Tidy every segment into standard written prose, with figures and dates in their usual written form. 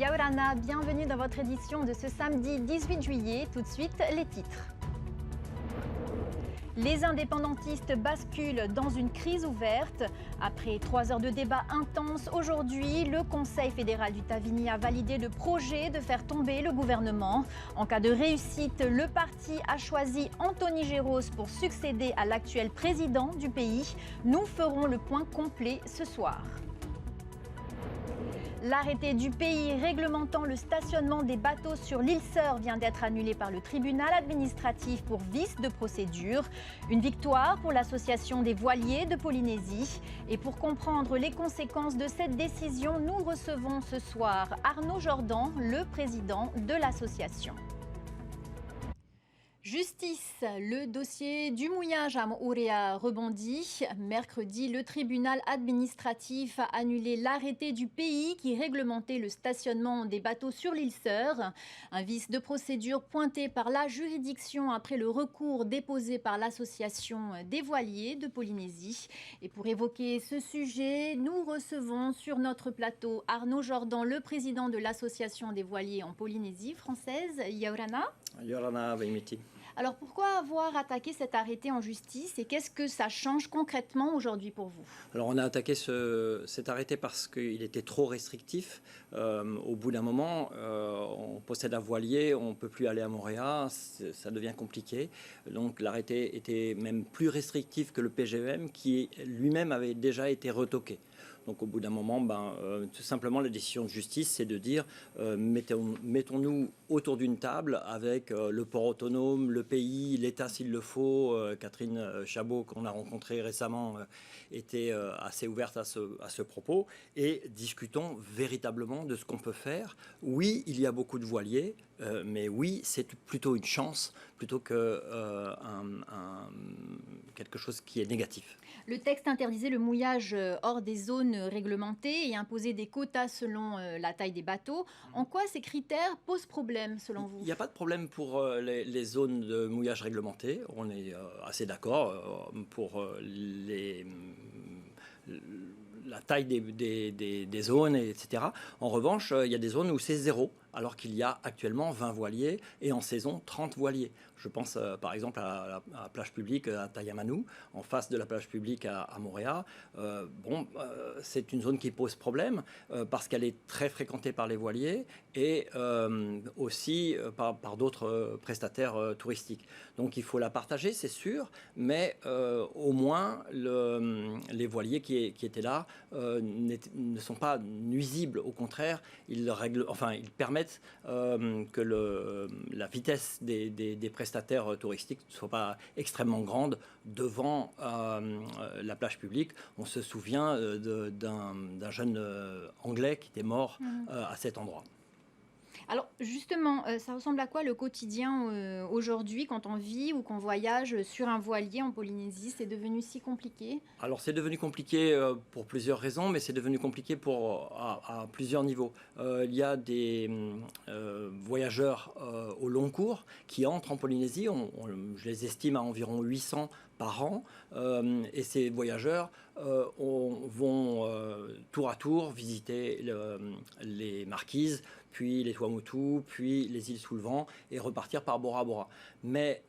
Yaorana, bienvenue dans votre édition de ce samedi 18 juillet. Tout de suite, les titres. Les indépendantistes basculent dans une crise ouverte. Après 3 heures de débat intense aujourd'hui, le Conseil fédéral du Tavini a validé le projet de faire tomber le gouvernement. En cas de réussite, le parti a choisi Anthony Géros pour succéder à l'actuel président du pays. Nous ferons le point complet ce soir. L'arrêté du pays réglementant le stationnement des bateaux sur l'île Sœur vient d'être annulé par le tribunal administratif pour vice de procédure. Une victoire pour l'association des voiliers de Polynésie. Et pour comprendre les conséquences de cette décision, nous recevons ce soir Arnaud Jordan, le président de l'association. Justice, le dossier du mouillage à Moorea rebondit. Mercredi, le tribunal administratif a annulé l'arrêté du pays qui réglementait le stationnement des bateaux sur l'île Sœur. Un vice de procédure pointé par la juridiction après le recours déposé par l'association des voiliers de Polynésie. Et pour évoquer ce sujet, nous recevons sur notre plateau Arnaud Jordan, le président de l'association des voiliers en Polynésie française. Yaorana. Yaorana, Vaimiti. Alors pourquoi avoir attaqué cet arrêté en justice et qu'est-ce que ça change concrètement aujourd'hui pour vous? Alors on a attaqué cet arrêté parce qu'il était trop restrictif. Au bout d'un moment, on possède un voilier, on ne peut plus aller à Moorea, ça devient compliqué. Donc l'arrêté était même plus restrictif que le PGEM qui lui-même avait déjà été retoqué. Donc au bout d'un moment, tout simplement la décision de justice, c'est de dire mettons-nous autour d'une table avec le port autonome, le pays, l'État s'il le faut. Catherine Chabot, qu'on a rencontrée récemment, était assez ouverte à ce propos. Et discutons véritablement de ce qu'on peut faire. Oui, il y a beaucoup de voiliers, mais oui, c'est plutôt une chance plutôt que quelque chose qui est négatif. Le texte interdisait le mouillage hors des zones réglementées et imposait des quotas selon la taille des bateaux. En quoi ces critères posent problème selon vous? Il n'y a pas de problème pour les zones de mouillage réglementées. On est assez d'accord pour la taille des zones, etc. En revanche, il y a des zones où c'est 0, alors qu'il y a actuellement 20 voiliers et en saison 30 voiliers. Je pense par exemple à la plage publique à Taïamanu, en face de la plage publique à Moorea. C'est une zone qui pose problème parce qu'elle est très fréquentée par les voiliers et aussi par d'autres prestataires touristiques. Donc il faut la partager, c'est sûr, mais au moins les voiliers qui étaient là ne sont pas nuisibles. Au contraire, ils permettent que la vitesse des prestataires touristiques ne soit pas extrêmement grande devant la plage publique. On se souvient d'un jeune Anglais qui était mort à cet endroit. Alors justement, ça ressemble à quoi le quotidien aujourd'hui quand on vit ou qu'on voyage sur un voilier en Polynésie? C'est devenu si compliqué? Alors c'est devenu compliqué pour plusieurs raisons, mais c'est devenu compliqué à plusieurs niveaux. Il y a des voyageurs au long cours qui entrent en Polynésie, je les estime à environ 800 par an, et ces voyageurs vont tour à tour visiter les Marquises, puis les Tuamotu, puis les îles sous le vent, et repartir par Bora Bora. Mais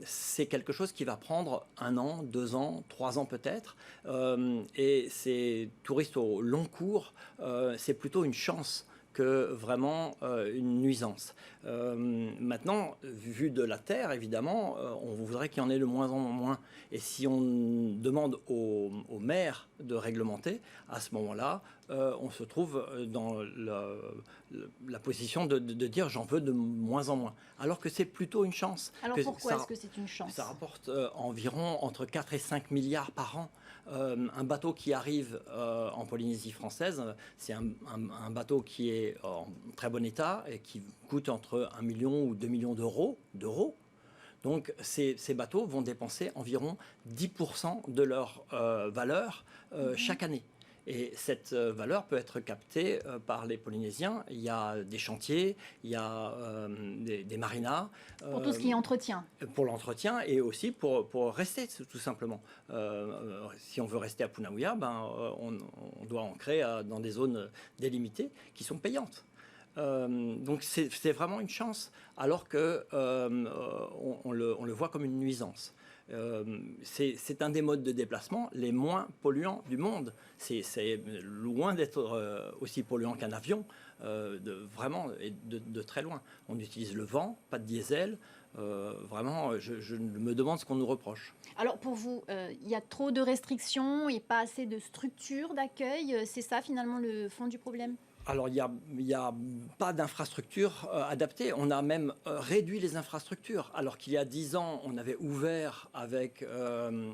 c'est quelque chose qui va prendre 1 an, 2 ans, 3 ans peut-être, et ces touristes au long cours, c'est plutôt une chance que vraiment une nuisance. Maintenant, vu de la Terre, évidemment, on voudrait qu'il y en ait de moins en moins. Et si on demande aux maires de réglementer, à ce moment-là, on se trouve dans la position de dire j'en veux de moins en moins. Alors que c'est plutôt une chance. Alors pourquoi est-ce que c'est une chance? Ça rapporte environ entre 4 et 5 milliards par an. Un bateau qui arrive en Polynésie française, c'est un bateau qui est en très bon état et qui coûte entre 1 million ou 2 millions d'euros. Donc ces bateaux vont dépenser environ 10% de leur valeur chaque année. Et cette valeur peut être captée par les Polynésiens. Il y a des chantiers, il y a des marinas. Pour tout ce qui est entretien. Pour l'entretien et aussi pour rester, tout simplement. Si on veut rester à Punauia, on doit ancrer dans des zones délimitées qui sont payantes. Donc c'est vraiment une chance, alors que on le voit comme une nuisance. C'est un des modes de déplacement les moins polluants du monde. C'est loin d'être aussi polluant qu'un avion, vraiment, et de très loin. On utilise le vent, pas de diesel. Vraiment, je me demande ce qu'on nous reproche. Alors pour vous, il y a trop de restrictions et pas assez de structures d'accueil. C'est ça finalement le fond du problème? Alors, il y a pas d'infrastructures adaptées. On a même réduit les infrastructures. Alors qu'il y a 10 ans, on avait ouvert avec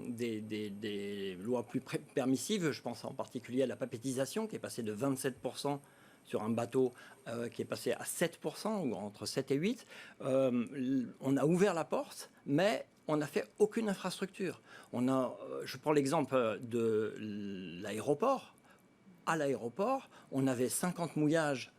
des lois plus permissives. Je pense en particulier à la papétisation, qui est passée de 27% sur un bateau qui est passé à 7%, ou entre 7 et 8. On a ouvert la porte, mais on n'a fait aucune infrastructure. Je prends l'exemple de l'aéroport. À l'aéroport, on avait 50 mouillages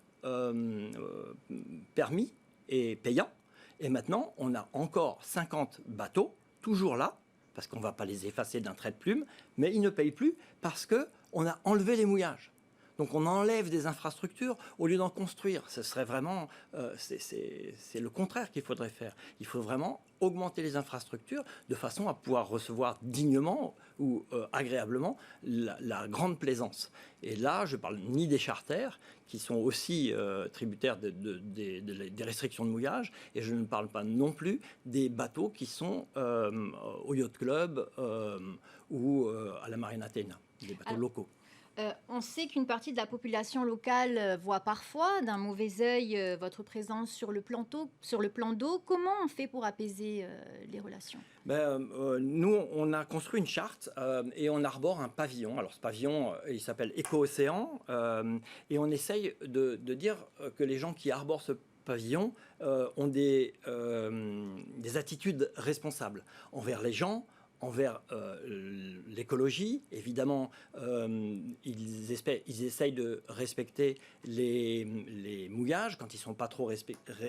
permis et payants. Et maintenant, on a encore 50 bateaux, toujours là, parce qu'on ne va pas les effacer d'un trait de plume, mais ils ne payent plus parce qu'on a enlevé les mouillages. Donc on enlève des infrastructures au lieu d'en construire. Ce serait vraiment, c'est le contraire qu'il faudrait faire. Il faut vraiment augmenter les infrastructures de façon à pouvoir recevoir dignement ou agréablement la grande plaisance. Et là, je ne parle ni des charters, qui sont aussi tributaires des restrictions de mouillage, et je ne parle pas non plus des bateaux qui sont au Yacht Club ou à la Marina Athéna, des bateaux locaux. On sait qu'une partie de la population locale voit parfois d'un mauvais œil votre présence sur le plan d'eau. Comment on fait pour apaiser les relations? Nous, on a construit une charte et on arbore un pavillon. Alors ce pavillon, il s'appelle Éco-Océan, et on essaye de dire que les gens qui arborent ce pavillon ont des attitudes responsables envers les gens, envers l'écologie. Évidemment, ils essayent de respecter les mouillages quand ils ne sont pas trop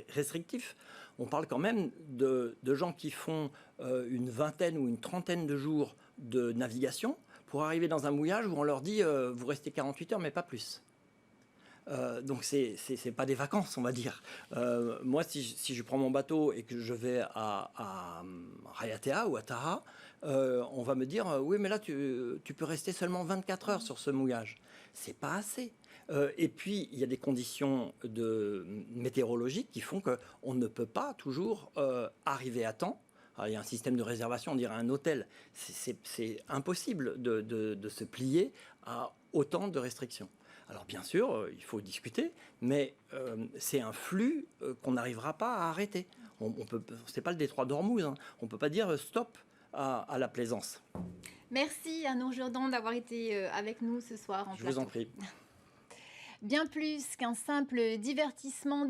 restrictifs. On parle quand même de gens qui font une vingtaine ou une trentaine de jours de navigation pour arriver dans un mouillage où on leur dit vous restez 48 heures mais pas plus. Donc c'est pas des vacances, on va dire. Moi, si je prends mon bateau et que je vais à Raiatea ou à Taha, on va me dire oui, mais là tu peux rester seulement 24 heures sur ce mouillage. C'est pas assez. Et puis il y a des conditions météorologiques qui font qu'on ne peut pas toujours arriver à temps. Alors, il y a un système de réservation, on dirait un hôtel. C'est impossible de se plier à autant de restrictions. Alors bien sûr, il faut discuter, mais c'est un flux qu'on n'arrivera pas à arrêter. C'est pas le détroit d'Ormuz, hein. On ne peut pas dire stop à la plaisance. Merci à Nour Jourdan d'avoir été avec nous ce soir en plateau. Je vous en prie. Bien plus qu'un simple divertissement